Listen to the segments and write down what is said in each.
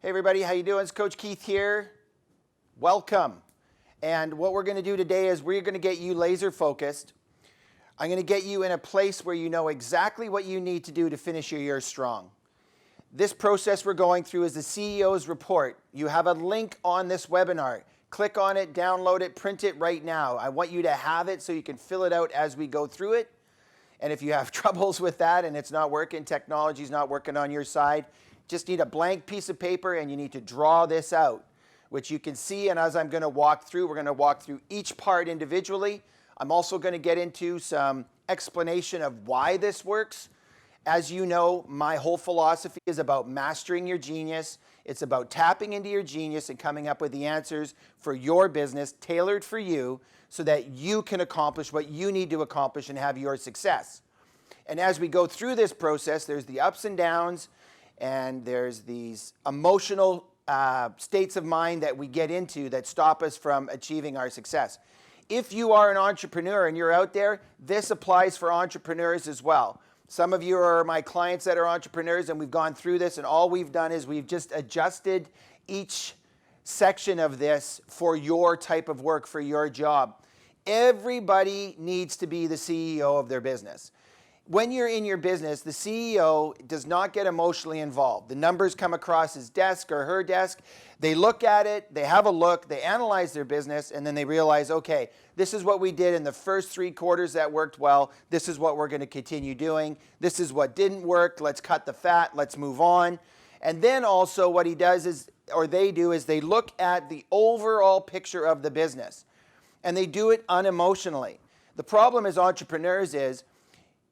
Hey everybody, how you doing? It's Coach Keith here. Welcome. And what we're going to do today is we're going to get you laser focused. I'm going to get you in a place where you know exactly what you need to do to finish your year strong. This process we're going through is the CEO's report. You have a link on this webinar. Click on it, download it, print it right now. I want you to have it so you can fill it out as we go through it. And if you have troubles with that and it's not working, technology's not working on your side, just need a blank piece of paper and you need to draw this out, which you can see. And as I'm going to walk through, we're going to walk through each part individually. I'm also going to get into some explanation of why this works. As you know, my whole philosophy is about mastering your genius. It's about tapping into your genius and coming up with the answers for your business, tailored for you, so that you can accomplish what you need to accomplish and have your success. And as we go through this process, there's the ups and downs, and there's these emotional states of mind that we get into that stop us from achieving our success. If you are an entrepreneur and you're out there, this applies for entrepreneurs as well. Some of you are my clients that are entrepreneurs, and we've gone through this, and all we've done is we've just adjusted each section of this for your type of work, for your job. Everybody needs to be the CEO of their business. When you're in your business, the CEO does not get emotionally involved. The numbers come across his desk or her desk. They look at it, they have a look, they analyze their business, and then they realize, okay, this is what we did in the first 3 quarters that worked well. This is what we're going to continue doing. This is what didn't work. Let's cut the fat. Let's move on. And then also what he does is, or they do, is they look at the overall picture of the business. And they do it unemotionally. The problem as entrepreneurs is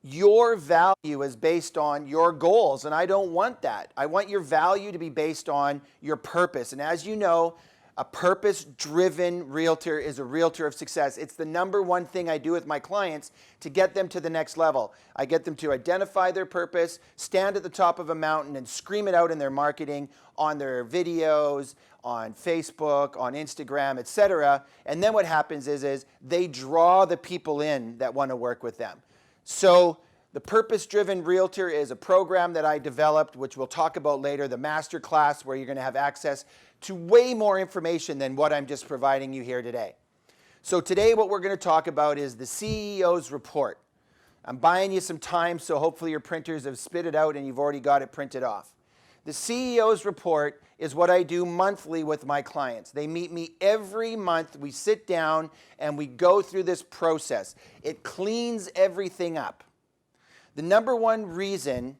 your value is based on your goals, and I don't want that. I want your value to be based on your purpose. And as you know, a purpose-driven realtor is a realtor of success. It's the number one thing I do with my clients to get them to the next level. I get them to identify their purpose, stand at the top of a mountain, and scream it out in their marketing, on their videos, on Facebook, on Instagram, etc. And then what happens is they draw the people in that want to work with them. So the Purpose-Driven Realtor is a program that I developed, which we'll talk about later, the master class, where you're going to have access to way more information than what I'm just providing you here today. So today what we're going to talk about is the CEO's report. I'm buying you some time, so hopefully your printers have spit it out and you've already got it printed off. The CEO's report is what I do monthly with my clients. They meet me every month. We sit down and we go through this process. It cleans everything up. The number one reason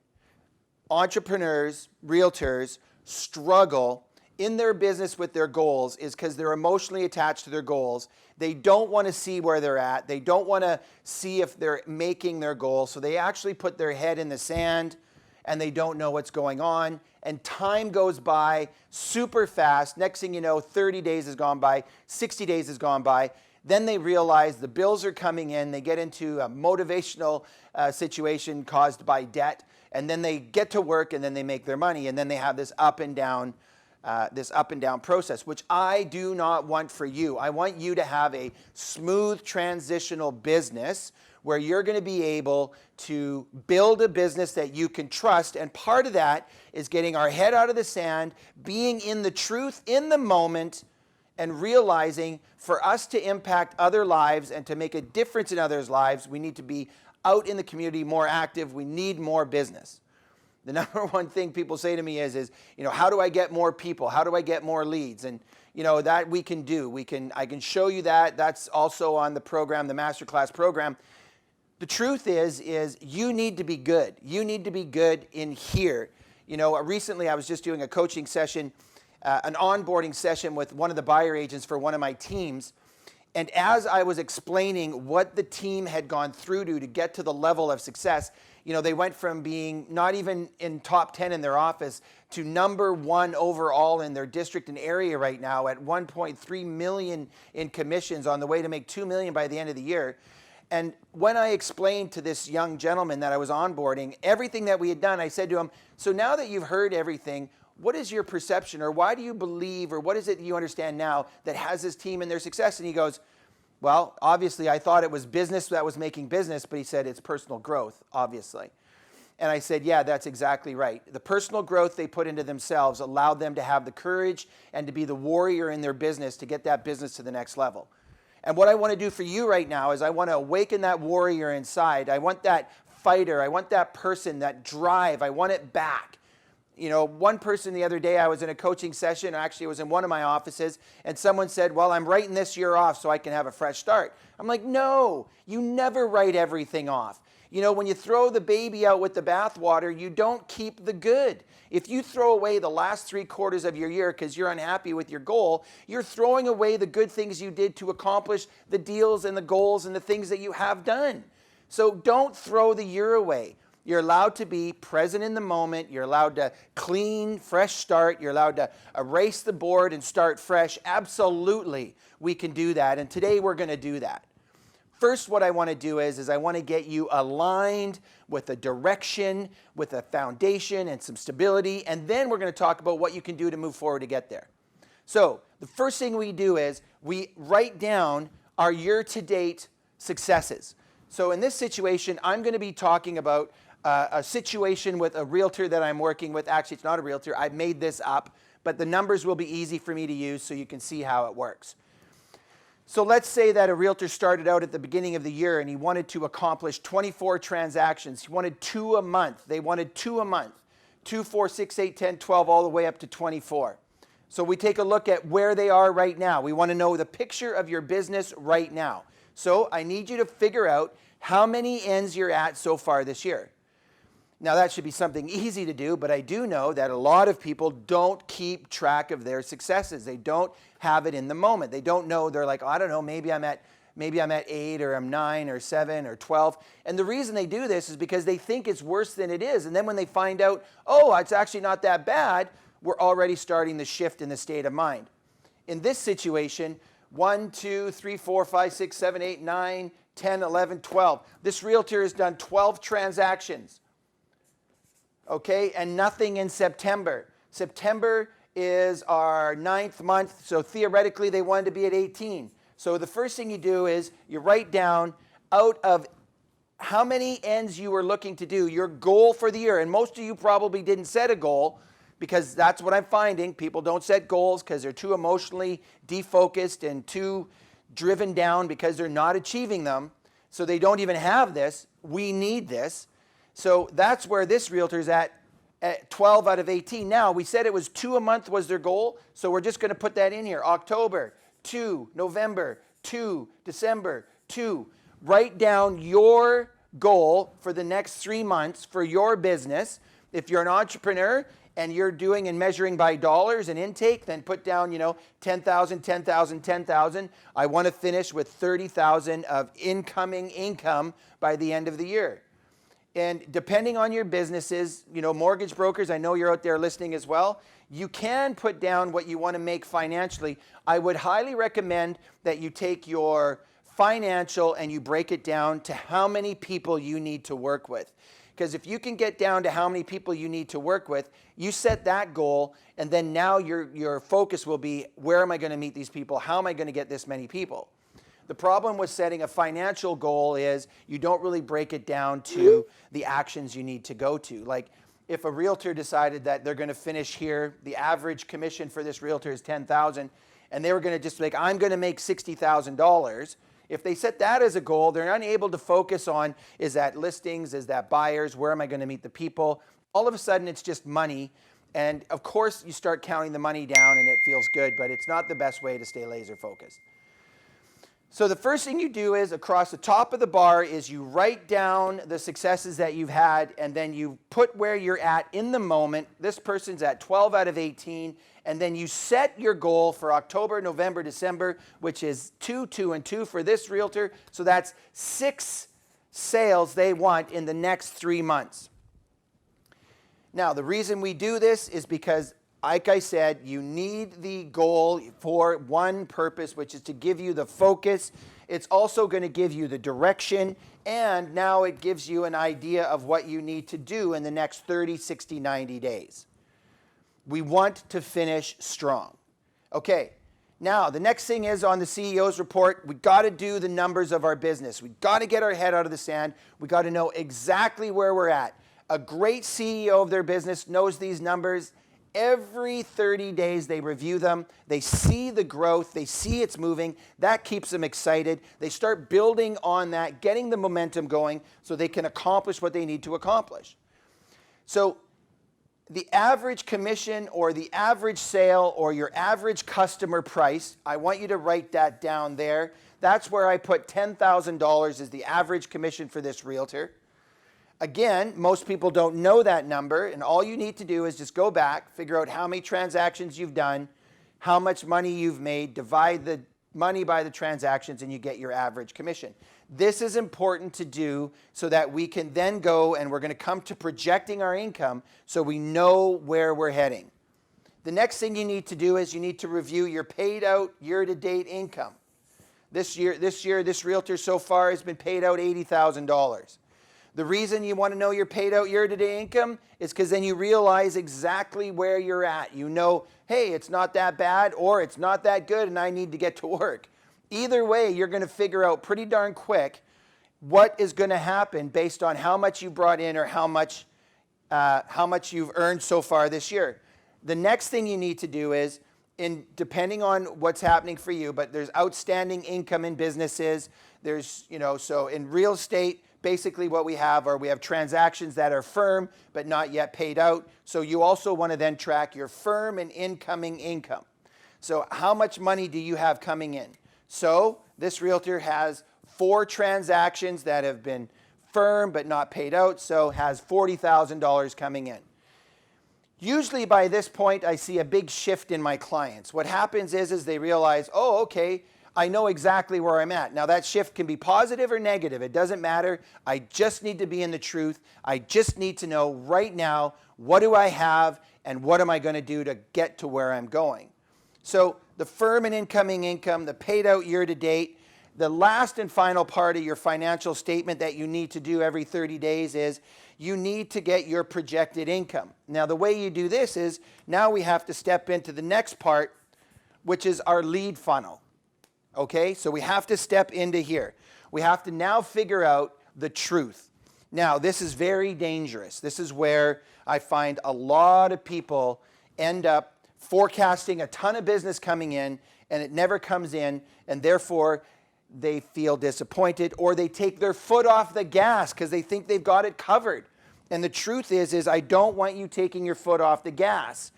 entrepreneurs, realtors struggle in their business with their goals is because they're emotionally attached to their goals. They don't want to see where they're at. They don't want to see if they're making their goals. So they actually put their head in the sand and they don't know what's going on. And time goes by super fast. Next thing you know, 30 days has gone by, 60 days has gone by. Then they realize the bills are coming in. They get into a motivational situation caused by debt. And then they get to work and then they make their money. And then they have this up and down process, which I do not want for you. I want you to have a smooth transitional business where you're going to be able to build a business that you can trust. And part of that is getting our head out of the sand, being in the truth in the moment, and realizing for us to impact other lives and to make a difference in others' lives, we need to be out in the community, more active. We need more business. The number one thing people say to me is, how do I get more people? How do I get more leads? And that we can do. I can show you that. That's also on the program, the masterclass program. The truth is you need to be good. You need to be good in here. Recently I was just doing a coaching session, an onboarding session with one of the buyer agents for one of my teams. And as I was explaining what the team had gone through to get to the level of success, they went from being not even in top 10 in their office to number 1 overall in their district and area right now at 1.3 million in commissions, on the way to make 2 million by the end of the year. And when I explained to this young gentleman that I was onboarding everything that we had done, I said to him, so now that you've heard everything, what is your perception, or why do you believe, or what is it you understand now that has this team and their success? And he goes, well, obviously I thought it was business that was making business, but he said it's personal growth, obviously. And I said, yeah, that's exactly right. The personal growth they put into themselves allowed them to have the courage and to be the warrior in their business to get that business to the next level. And what I want to do for you right now is I want to awaken that warrior inside. I want that fighter. I want that person, that drive. I want it back. You know, one person the other day, I was in a coaching session, actually it was in one of my offices, and someone said, well, I'm writing this year off so I can have a fresh start. I'm like, no, you never write everything off. You know, when you throw the baby out with the bathwater, you don't keep the good. If you throw away the last 3 quarters of your year because you're unhappy with your goal, you're throwing away the good things you did to accomplish the deals and the goals and the things that you have done. So don't throw the year away. You're allowed to be present in the moment. You're allowed to clean, fresh start. You're allowed to erase the board and start fresh. Absolutely, we can do that. And today we're going to do that. First, what I want to do is I want to get you aligned with a direction, with a foundation and some stability. And then we're going to talk about what you can do to move forward to get there. So the first thing we do is we write down our year-to-date successes. So in this situation, I'm going to be talking about a situation with a realtor that I'm working with. Actually, it's not a realtor. I made this up, but the numbers will be easy for me to use so you can see how it works. So let's say that a realtor started out at the beginning of the year and he wanted to accomplish 24 transactions. He wanted 2 a month. They wanted 2 a month. 2, 4, 6, 8, 10, 12, all the way up to 24. So we take a look at where they are right now. We want to know the picture of your business right now. So I need you to figure out how many ends you're at so far this year. Now that should be something easy to do, but I do know that a lot of people don't keep track of their successes. They don't have it in the moment. They don't know. They're like, oh, I don't know, maybe I'm at 8 or I'm 9 or 7 or 12. And the reason they do this is because they think it's worse than it is. And then when they find out, oh, it's actually not that bad, we're already starting the shift in the state of mind. In this situation, 1, 2, 3, 4, 5, 6, 7, 8, 9, 10, 11, 12. This realtor has done 12 transactions. Okay, and nothing in September. September is our 9th month, so theoretically they wanted to be at 18. So the first thing you do is you write down out of how many ends you were looking to do, your goal for the year. And most of you probably didn't set a goal because that's what I'm finding. People don't set goals because they're too emotionally defocused and too driven down because they're not achieving them. So they don't even have this. We need this. So that's where this realtor is at 12 out of 18. Now, we said it was 2 a month was their goal, so we're just going to put that in here. October, 2, November, 2, December, 2. Write down your goal for the next 3 months for your business. If you're an entrepreneur and you're doing and measuring by dollars and intake, then put down, 10,000, 10,000, 10,000. I want to finish with 30,000 of incoming income by the end of the year. And depending on your businesses, mortgage brokers, I know you're out there listening as well, you can put down what you want to make financially. I would highly recommend that you take your financial and you break it down to how many people you need to work with. Because if you can get down to how many people you need to work with, you set that goal, and then now your focus will be, where am I going to meet these people? How am I going to get this many people? The problem with setting a financial goal is you don't really break it down to the actions you need to go to. Like if a realtor decided that they're going to finish here, the average commission for this realtor is $10,000, and they were going to just be like, I'm going to make $60,000. If they set that as a goal, they're unable to focus on, is that listings, is that buyers, where am I going to meet the people? All of a sudden, it's just money. And of course, you start counting the money down and it feels good, but it's not the best way to stay laser focused. So the first thing you do is across the top of the bar is you write down the successes that you've had, and then you put where you're at in the moment. This person's at 12 out of 18, and then you set your goal for October, November, December, which is 2, 2, and 2 for this realtor. So that's 6 sales they want in the next 3 months. Now, the reason we do this is because, like I said, you need the goal for one purpose, which is to give you the focus. It's also going to give you the direction, and now it gives you an idea of what you need to do in the next 30, 60, 90 days. We want to finish strong. Okay, now the next thing is on the CEO's report, we got to do the numbers of our business. We got to get our head out of the sand. We got to know exactly where we're at. A great CEO of their business knows these numbers. Every 30 days they review them. They see the growth. They see it's moving. That keeps them excited. They start building on that, getting the momentum going so they can accomplish what they need to accomplish. So the average commission or the average sale or your average customer price, I want you to write that down there. That's where I put $10,000 is the average commission for this realtor. Again, most people don't know that number, and all you need to do is just go back, figure out how many transactions you've done, how much money you've made, divide the money by the transactions, and you get your average commission. This is important to do so that we can then go, and we're going to come to projecting our income so we know where we're heading. The next thing you need to do is you need to review your paid out year-to-date income. This year, this realtor so far has been paid out $80,000. The reason you want to know your paid out year-to-date income is because then you realize exactly where you're at. You know, hey, it's not that bad or it's not that good and I need to get to work. Either way, you're going to figure out pretty darn quick what is going to happen based on how much you brought in or how much you've earned so far this year. The next thing you need to do is, depending on what's happening for you, but there's outstanding income in businesses. There's, so in real estate, basically what we have transactions that are firm but not yet paid out. So you also want to then track your firm and incoming income. So how much money do you have coming in? So this realtor has 4 transactions that have been firm but not paid out, so has $40,000 coming in. Usually by this point, I see a big shift in my clients. What happens is they realize, oh, okay, I know exactly where I'm at. Now that shift can be positive or negative. It doesn't matter. I just need to be in the truth. I just need to know right now, what do I have and what am I going to do to get to where I'm going? So the firm and incoming income, the paid out year to date, the last and final part of your financial statement that you need to do every 30 days is you need to get your projected income. Now the way you do this is now we have to step into the next part, which is our lead funnel. Okay, so we have to step into here. We have to now figure out the truth. Now, this is very dangerous. This is where I find a lot of people end up forecasting a ton of business coming in, and it never comes in, and therefore they feel disappointed, or they take their foot off the gas because they think they've got it covered. And the truth is I don't want you taking your foot off the gas.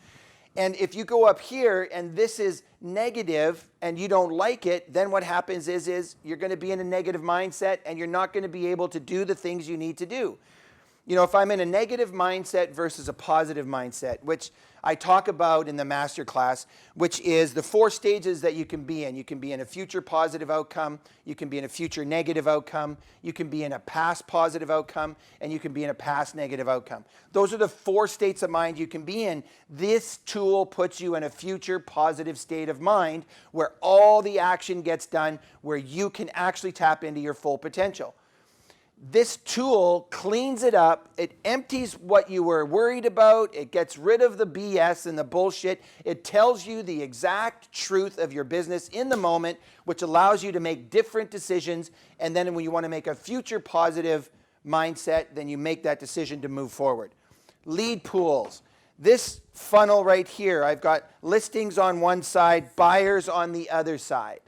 And if you go up here and this is negative and you don't like it, then what happens is you're going to be in a negative mindset and you're not going to be able to do the things you need to do. If I'm in a negative mindset versus a positive mindset, which I talk about in the master class, which is the 4 stages that you can be in. You can be in a future positive outcome, you can be in a future negative outcome, you can be in a past positive outcome, and you can be in a past negative outcome. Those are the 4 states of mind you can be in. This tool puts you in a future positive state of mind where all the action gets done, where you can actually tap into your full potential. This tool cleans it up. It empties what you were worried about. It gets rid of the BS and the bullshit. It tells you the exact truth of your business in the moment, which allows you to make different decisions. And then when you want to make a future positive mindset, then you make that decision to move forward. Lead pools. This funnel right here, I've got listings on one side, buyers on the other side.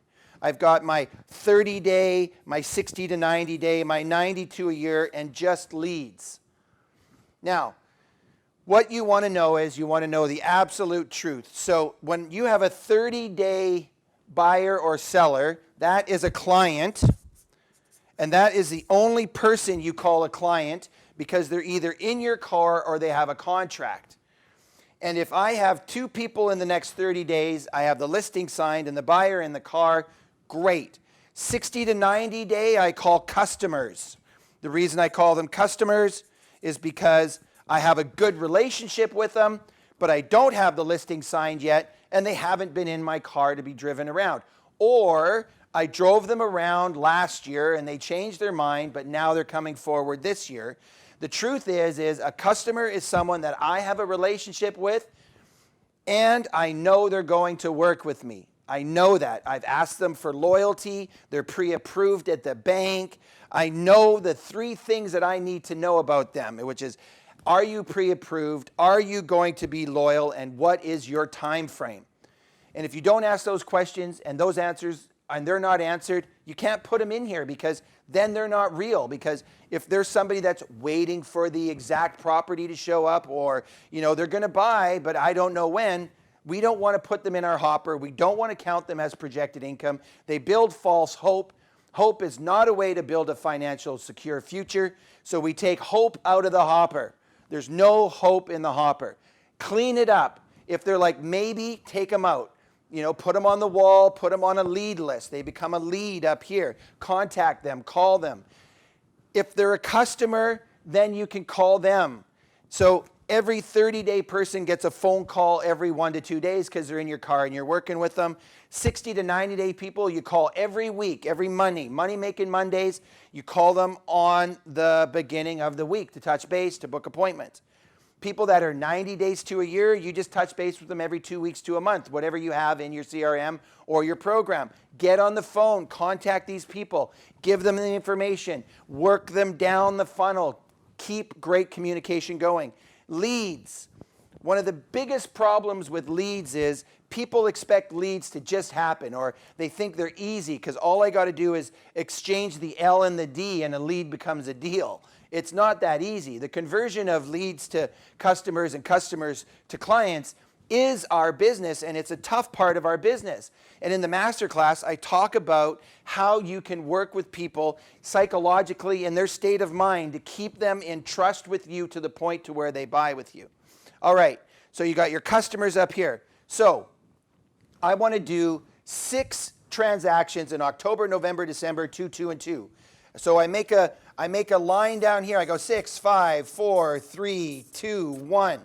I've got my 30-day, my 60 to 90-day, my 90 to a year, and just leads. Now, what you want to know is you want to know the absolute truth. So when you have a 30-day buyer or seller, that is a client, and that is the only person you call a client because they're either in your car or they have a contract. And if I have 2 people in the next 30 days, I have the listing signed and the buyer in the car, great. 60 to 90 day, I call customers. The reason I call them customers is because I have a good relationship with them, but I don't have the listing signed yet, and they haven't been in my car to be driven around. Or I drove them around last year and they changed their mind, but now they're coming forward this year. The truth is a customer is someone that I have a relationship with, and I know they're going to work with me. I know that. I've asked them for loyalty. They're pre-approved at the bank. I know the 3 things that I need to know about them, which is Are you pre-approved? Are you going to be loyal? And what is your time frame? And if you don't ask those questions and those answers and they're not answered, you can't put them in here, because then they're not real. Because if there's somebody that's waiting for the exact property to show up, or they're going to buy but I don't know when, we don't want to put them in our hopper. We don't want to count them as projected income. They build false hope. Hope is not a way to build a financial secure future. So we take hope out of the hopper. There's no hope in the hopper. Clean it up. If they're like maybe, take them out. Put them on the wall, put them on a lead list. They become a lead up here. Contact them, call them. If they're a customer, then you can call them. So every 30-day person gets a phone call every 1 to 2 days because they're in your car and you're working with them. 60 to 90-day people, you call every week, every Monday. Money-making Mondays, you call them on the beginning of the week to touch base, to book appointments. People that are 90 days to a year, you just touch base with them every 2 weeks to a month, whatever you have in your CRM or your program. Get on the phone, contact these people, give them the information, work them down the funnel, keep great communication going. Leads. One of the biggest problems with leads is people expect leads to just happen, or they think they're easy because all I got to do is exchange the L and the D and a lead becomes a deal. It's not that easy. The conversion of leads to customers and customers to clients is our business, and it's a tough part of our business. And in the masterclass, I talk about how you can work with people psychologically in their state of mind to keep them in trust with you to the point to where they buy with you. All right, so you got your customers up here. So I want to do 6 transactions in October, November, December, 2, 2, and 2. So I make a line down here. I go 6, 5, 4, 3, 2, 1.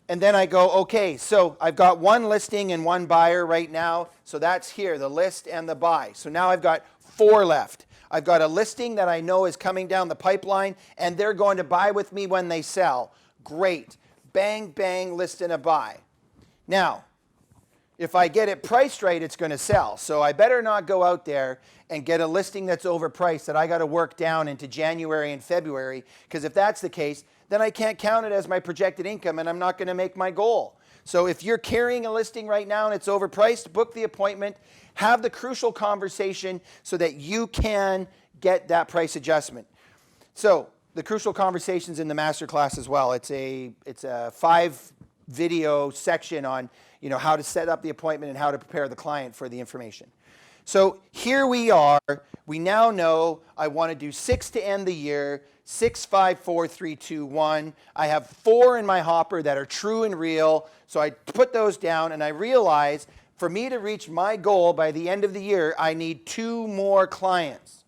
And then I go, okay, so I've got 1 listing and 1 buyer right now. So that's here, the list and the buy. So now I've got 4 left. I've got a listing that I know is coming down the pipeline, and they're going to buy with me when they sell. Great. Bang, bang, list and a buy. Now, if I get it priced right, it's going to sell. So I better not go out there and get a listing that's overpriced that I got to work down into January and February, because if that's the case, then I can't count it as my projected income and I'm not going to make my goal. So if you're carrying a listing right now and it's overpriced, book the appointment, have the crucial conversation so that you can get that price adjustment. So the crucial conversations in the masterclass as well. It's a 5 video section on how to set up the appointment and how to prepare the client for the information. So here we are. We now know I want to do 6 to end the year. 6, 5, 4, 3, 2, 1. I have 4 in my hopper that are true and real. So I put those down and I realize for me to reach my goal by the end of the year, I need 2 more clients.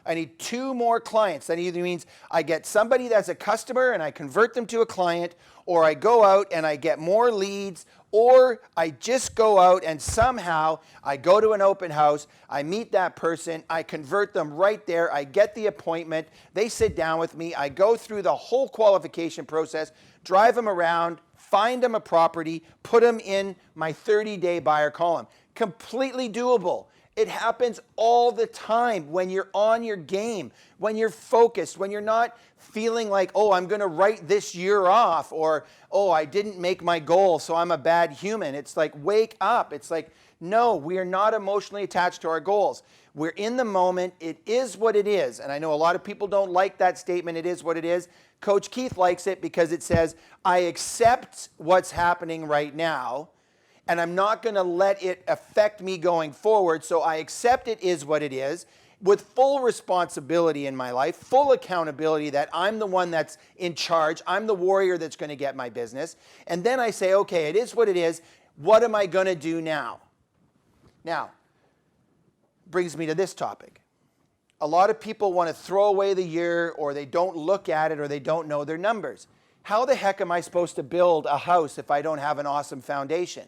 I need 2 more clients. That either means I get somebody that's a customer and I convert them to a client, or I go out and I get more leads, or I just go out and somehow I go to an open house, I meet that person, I convert them right there, I get the appointment, they sit down with me, I go through the whole qualification process, drive them around, find them a property, put them in my 30-day buyer column. Completely doable. It happens all the time when you're on your game, when you're focused, when you're not feeling like, oh, I'm going to write this year off, or, oh, I didn't make my goal, so I'm a bad human. It's like, wake up. It's like, no, we are not emotionally attached to our goals. We're in the moment. It is what it is. And I know a lot of people don't like that statement, it is what it is. Coach Keith likes it because it says, I accept what's happening right now, and I'm not going to let it affect me going forward. So I accept it is what it is, with full responsibility in my life, full accountability that I'm the one that's in charge. I'm the warrior that's going to get my business. And then I say, okay, it is what it is. What am I going to do now? Now, brings me to this topic. A lot of people want to throw away the year, or they don't look at it, or they don't know their numbers. How the heck am I supposed to build a house if I don't have an awesome foundation?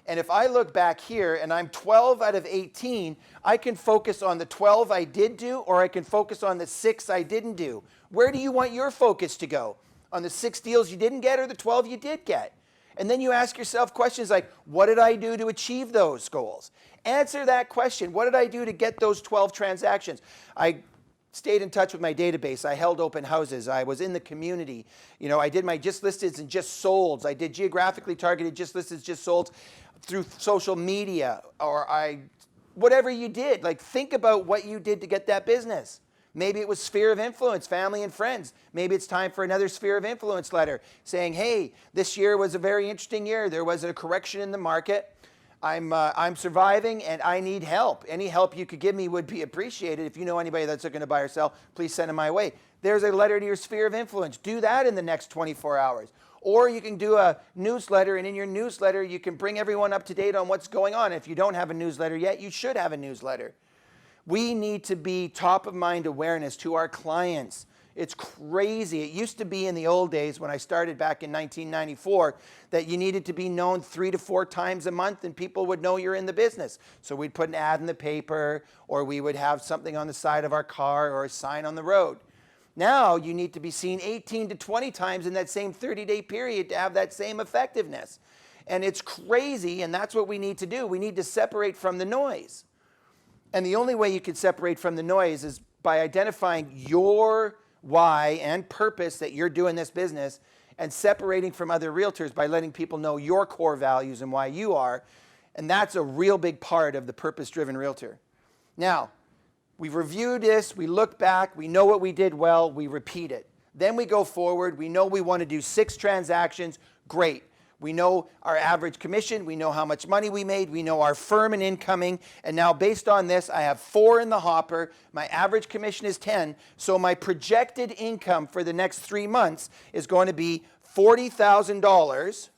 And if I look back here and I'm 12 out of 18, I can focus on the 12 I did do, or I can focus on the 6 I didn't do. Where do you want your focus to go? On the 6 deals you didn't get, or the 12 you did get? And then you ask yourself questions like, what did I do to achieve those goals? Answer that question. What did I do to get those 12 transactions? I stayed in touch with my database. I held open houses. I was in the community. I did my just listeds and just solds. I did geographically targeted just listeds, just solds through social media, or whatever you did. Like, think about what you did to get that business. Maybe it was sphere of influence, family and friends. Maybe it's time for another sphere of influence letter saying, hey, this year was a very interesting year. There was a correction in the market. I'm surviving and I need help. Any help you could give me would be appreciated. If you know anybody that's looking to buy or sell, please send them my way. There's a letter to your sphere of influence. Do that in the next 24 hours. Or you can do a newsletter, and in your newsletter, you can bring everyone up to date on what's going on. If you don't have a newsletter yet, you should have a newsletter. We need to be top of mind awareness to our clients. It's crazy. It used to be in the old days when I started back in 1994 that you needed to be known 3 to 4 times a month and people would know you're in the business. So we'd put an ad in the paper, or we would have something on the side of our car or a sign on the road. Now you need to be seen 18 to 20 times in that same 30-day period to have that same effectiveness. And it's crazy, and that's what we need to do. We need to separate from the noise. And the only way you can separate from the noise is by identifying your why and purpose that you're doing this business, and separating from other realtors by letting people know your core values and why you are. And that's a real big part of the purpose-driven realtor. Now, we've reviewed this, we look back, we know what we did well, we repeat it. Then we go forward, we know we want to do 6 transactions, great. We know our average commission, we know how much money we made, we know our firm and incoming, and now based on this, I have 4 in the hopper, my average commission is 10, so my projected income for the next 3 months is going to be $40,000,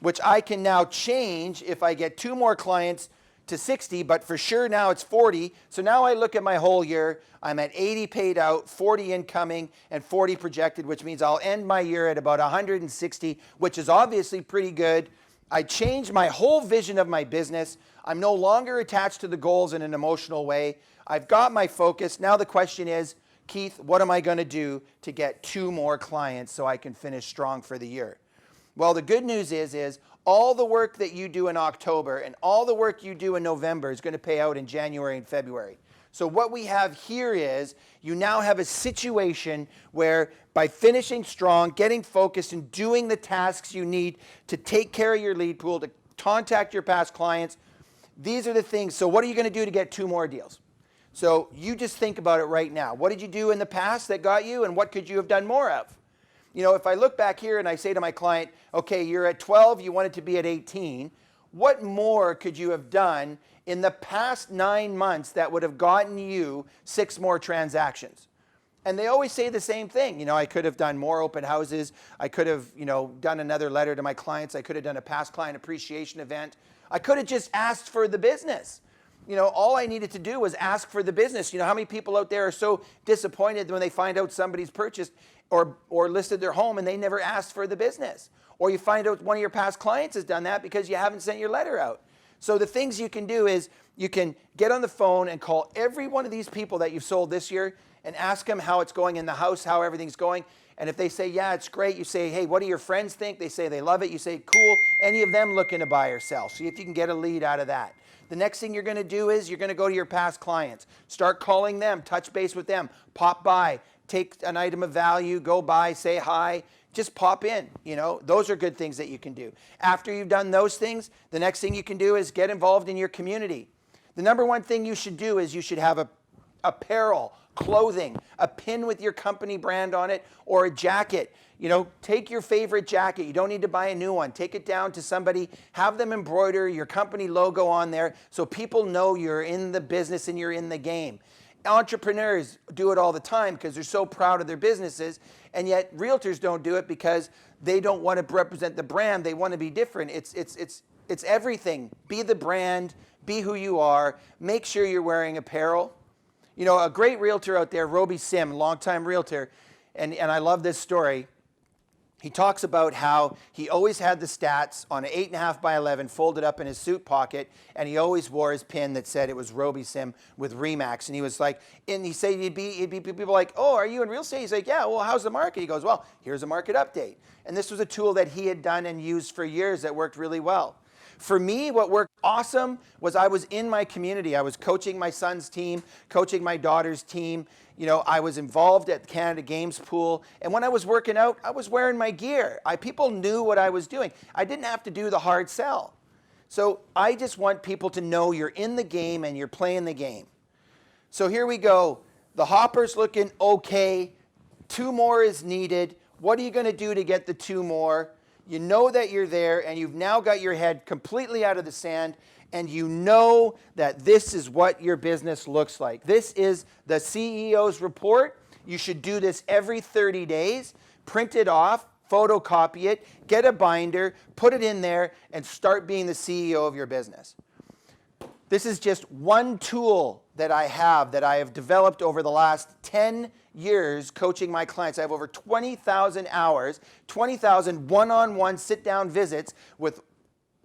which I can now change if I get 2 more clients to 60, but for sure now it's 40. So now I look at my whole year, I'm at 80 paid out, 40 incoming, and 40 projected, which means I'll end my year at about 160, which is obviously pretty good. I changed my whole vision of my business. I'm no longer attached to the goals in an emotional way. I've got my focus. Now the question is, Keith, what am I going to do to get 2 more clients so I can finish strong for the year? Well, the good news is all the work that you do in October and all the work you do in November is going to pay out in January and February. So what we have here is you now have a situation where by finishing strong, getting focused, and doing the tasks you need to take care of your lead pool, to contact your past clients, these are the things. So what are you going to do to get 2 more deals? So you just think about it right now. What did you do in the past that got you, and what could you have done more of? If I look back here and I say to my client, okay, you're at 12, you wanted to be at 18. What more could you have done in the past 9 months that would have gotten you 6 more transactions? And they always say the same thing. I could have done more open houses. I could have, done another letter to my clients. I could have done a past client appreciation event. I could have just asked for the business. All I needed to do was ask for the business. How many people out there are so disappointed when they find out somebody's purchased or listed their home and they never asked for the business? Or you find out one of your past clients has done that because you haven't sent your letter out. So the things you can do is you can get on the phone and call every one of these people that you've sold this year and ask them how it's going in the house, how everything's going. And if they say, yeah, it's great, you say, hey, what do your friends think? They say they love it. You say, cool. Any of them looking to buy or sell? See if you can get a lead out of that. The next thing you're going to do is you're going to go to your past clients. Start calling them, touch base with them, pop by, take an item of value, go by, say hi, just pop in. Those are good things that you can do. After you've done those things, the next thing you can do is get involved in your community. The number one thing you should do is you should have apparel, clothing, a pin with your company brand on it, or a jacket. Take your favorite jacket. You don't need to buy a new one. Take it down to somebody, have them embroider your company logo on there so people know you're in the business and you're in the game. Entrepreneurs do it all the time because they're so proud of their businesses, and yet realtors don't do it because they don't want to represent the brand. They want to be different. It's everything. Be the brand. Be who you are. Make sure you're wearing apparel. A great realtor out there, Roby Sim, longtime realtor, and I love this story. He talks about how he always had the stats on an 8.5 by 11 folded up in his suit pocket, and he always wore his pin that said it was Roby Sim with Remax. And he was like, and he said he'd be people like, oh, are you in real estate? He's like, yeah, well, how's the market? He goes, well, here's a market update. And this was a tool that he had done and used for years that worked really well. For me, what worked awesome was I was in my community. I was coaching my son's team, coaching my daughter's team. You know, I was involved at the Canada Games pool. And when I was working out, I was wearing my gear. People knew what I was doing. I didn't have to do the hard sell. So I just want people to know you're in the game and you're playing the game. So here we go. The hopper's looking okay. 2 more is needed. What are you going to do to get the 2 more? You know that you're there, and you've now got your head completely out of the sand, and you know that this is what your business looks like. This is the CEO's report. You should do this every 30 days. Print it off, photocopy it, get a binder, put it in there, and start being the CEO of your business. This is just one tool that I have developed over the last 10 years coaching my clients. I have over 20,000 hours, 20,000 one-on-one sit-down visits with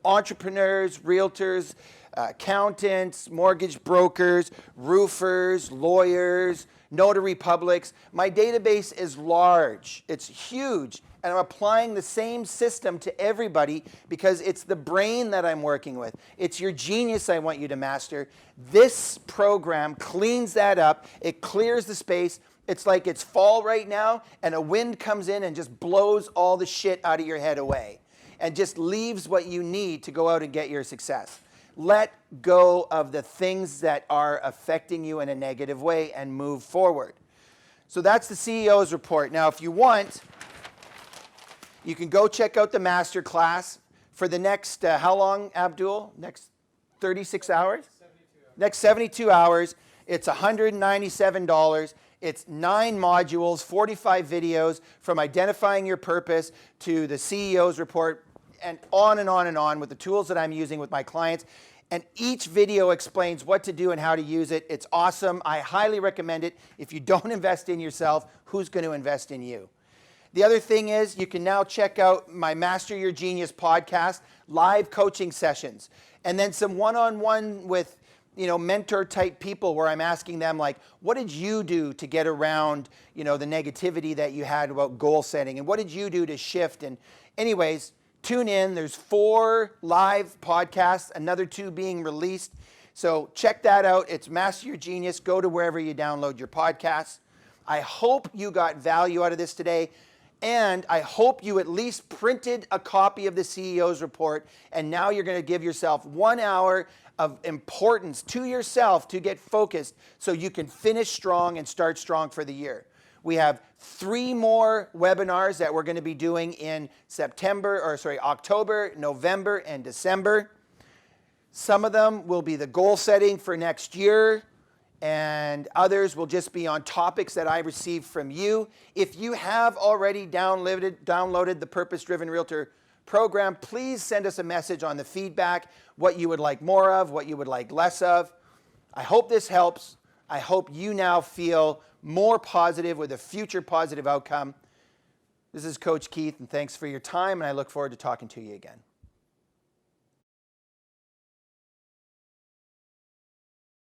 entrepreneurs, realtors, accountants, mortgage brokers, roofers, lawyers, notary publics. My database is large. It's huge. And I'm applying the same system to everybody because it's the brain that I'm working with. It's your genius I want you to master. This program cleans that up. It clears the space. It's like it's fall right now and a wind comes in and just blows all the shit out of your head away and just leaves what you need to go out and get your success. Let go of the things that are affecting you in a negative way and move forward. So that's the CEO's report. Now, if you want, you can go check out the master class for the next, how long, Abdul? Next 36 hours? 72 hours. Next 72 hours. It's $197. It's 9 modules, 45 videos, from identifying your purpose to the CEO's report, and on and on and on with the tools that I'm using with my clients. And each video explains what to do and how to use it. It's awesome. I highly recommend it. If you don't invest in yourself, who's going to invest in you? The other thing is you can now check out my Master Your Genius podcast, live coaching sessions, and then some one-on-one with mentor type people where I'm asking them, like, what did you do to get around, the negativity that you had about goal setting? And what did you do to shift? And anyways, tune in. There's 4 live podcasts, another 2 being released. So check that out. It's Master Your Genius. Go to wherever you download your podcasts. I hope you got value out of this today. And I hope you at least printed a copy of the CEO's report, and now you're going to give yourself 1 hour of importance to yourself to get focused so you can finish strong and start strong for the year. We have 3 more webinars that we're going to be doing in October, November, and December. Some of them will be the goal setting for next year, and others will just be on topics that I received from you. If you have already downloaded the Purpose Driven Realtor program, please send us a message on the feedback, what you would like more of, what you would like less of. I hope this helps. I hope you now feel more positive with a future positive outcome. This is Coach Keith, and thanks for your time, and I look forward to talking to you again.